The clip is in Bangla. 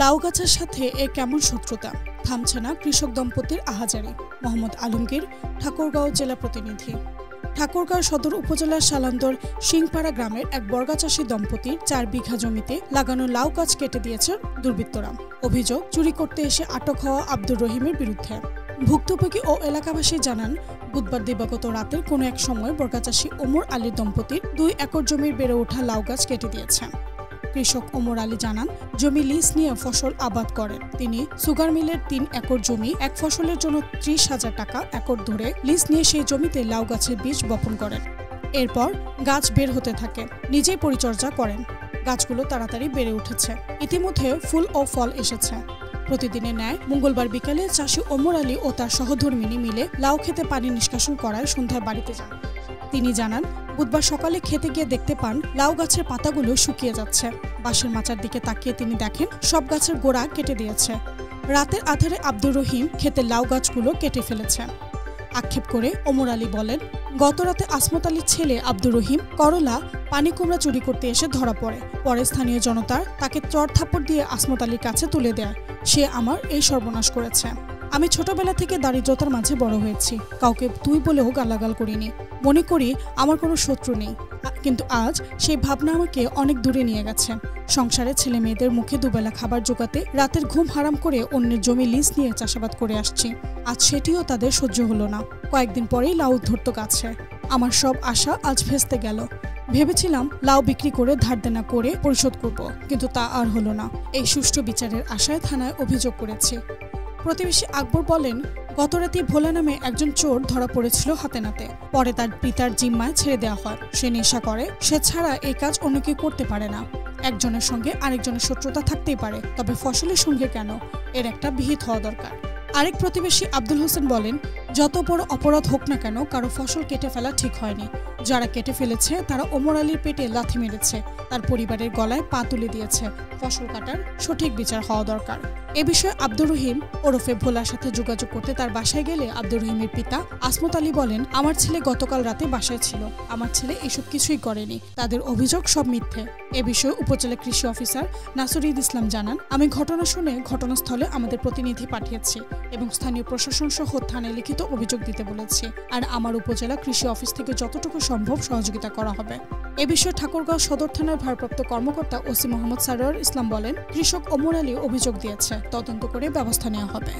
লাউ গাছের সাথে এ কেমন শত্রুতা, থামছে না কৃষক দম্পতির আহাজারি। মোহাম্মদ আলমগীর, ঠাকুরগাঁও জেলা প্রতিনিধি। ঠাকুরগাঁও সদর উপজেলার সালান্দর সিংপাড়া গ্রামের এক বর্গা চাষী দম্পতির 4 বিঘা জমিতে লাগানো লাউ গাছ কেটে দিয়েছে দুর্বৃত্তরা। অভিযোগ, চুরি করতে এসে আটক হওয়া আব্দুর রহিমের বিরুদ্ধে। ভুক্তভোগী ও এলাকাবাসী জানান, বুধবার দিবাগত রাতের কোনো এক সময় বর্গা চাষী ওমর আলীর দম্পতির 2 একর জমির বেড়ে ওঠা লাউ গাছ কেটে দিয়েছে। কৃষক ওমর আলী জানান, জমি লিজ নিয়ে ফসল আবাদ করেন। তিনি সুগার মিলের 3 একর জমি এক ফসলের জন্য 30,000 টাকা একর ধরে লিজ নিয়ে সেই জমিতে লাউ গাছের বীজ বপন করেন। এরপর গাছ বের হতে থাকে, নিজেই পরিচর্যা করেন। গাছগুলো তাড়াতাড়ি বেড়ে উঠেছে, ইতিমধ্যে ফুল ও ফল এসেছে। প্রতিদিনের ন্যায় মঙ্গলবার বিকেলে চাষী ওমর আলী ও তার সহধর্মিনী মিলে লাউ খেতে পানি নিষ্কাশন করায় সন্ধ্যায় বাড়িতে যান। তিনি জানান, বুধবার সকালে খেতে গিয়ে দেখতে পান লাউ গাছের পাতাগুলো শুকিয়ে যাচ্ছে। বাঁশের মাচার দিকে তাকিয়ে তিনি দেখেন সব গাছের গোড়া কেটে দিয়েছে। রাতের আধারে আব্দুর রহিম খেতে লাউ গাছগুলো কেটে ফেলেছে। আক্ষেপ করে ওমর আলী বলেন, গত রাতে আসমত আলীর ছেলে আব্দুর রহিম করলা পানি কুমড়া চুরি করতে এসে ধরা পড়ে। পরে স্থানীয় জনতার তাকে চড় থাপ্পড় দিয়ে আসমত আলীর কাছে তুলে দেয়। সে আমার এই সর্বনাশ করেছে। আমি ছোটবেলা থেকে দারিদ্রতার মাঝে বড় হয়েছি, কাউকে তুই বলেও গালাগাল করিনি। মনে করি আমার কোনো শত্রু নেই, কিন্তু আজ সেই ভাবনা আমাকে অনেক দূরে নিয়ে গেছে। সংসারে ছেলে মেয়েদের মুখে দুবেলা খাবার জোগাতে রাতের ঘুম হারাম করে অন্যের জমি লিজ নিয়ে চাষাবাদ করে আসছি। আজ সেটিও তাদের সহ্য হলো না। কয়েকদিন পরেই লাউ ধরত গাছে। আমার সব আশা আজ ভেস্তে গেল। ভেবেছিলাম লাউ বিক্রি করে ধার দেনা করে পরিশোধ করব, কিন্তু তা আর হলো না। এই সুষ্ঠু বিচারের আশায় থানায় অভিযোগ করেছি। প্রতিবেশী আকবর বলেন, গতরাতে ভোলা নামে একজন চোর ধরা পড়েছিল হাতে নাতে। পরে তার পিতার জিম্মায় ছেড়ে দেওয়া হয়। সে নেশা করে, সে ছাড়া এই কাজ অন্য কেউ করতে পারে না। একজনের সঙ্গে আরেকজনের শত্রুতা থাকতেই পারে, তবে ফসলের সঙ্গে কেন, এর একটা বিহিত হওয়া দরকার। আরেক প্রতিবেশী আব্দুল হোসেন বলেন, যত বড় অপরাধ হোক না কেন কারো ফসল কেটে ফেলা ঠিক হয়নি। যারা কেটে ফেলেছে তারা ওমর আলীর পেটে লাথি মেরেছে, তার পরিবারের গলায় পা তুলে দিয়েছে। ফসল কাটার সঠিক বিচার হওয়া দরকার। এ বিষয়ে আব্দুর রহিম ওরফে ভোলার সাথে যোগাযোগ করতে তার বাসায় গেলে আব্দুর রহিমের পিতা আসমত আলী বলেন, আমার ছেলে গতকাল রাতে বাসায় ছিল, আমার ছেলে এসব কিছুই করেনি। তাদের অভিযোগ সব মিথ্যে। এ বিষয়ে উপজেলা কৃষি অফিসার নাসিরুল ইসলাম জানান, আমি ঘটনা শুনে ঘটনাস্থলে আমাদের প্রতিনিধি পাঠিয়েছি এবং স্থানীয় প্রশাসন সহ থানায় লিখিত অভিযোগ দিতে বলেছি। আর আমার উপজেলা কৃষি অফিস থেকে যতটুকু সম্ভব সহযোগিতা করা হবে। এ বিষয়ে ঠাকুরগাঁও সদর থানার ভারপ্রাপ্ত কর্মকর্তা ওসি মোহাম্মদ সারোয়ার ইসলাম বলেন, কৃষক ওমর আলী অভিযোগ দিয়েছে, তদন্ত করে ব্যবস্থা নেওয়া হবে।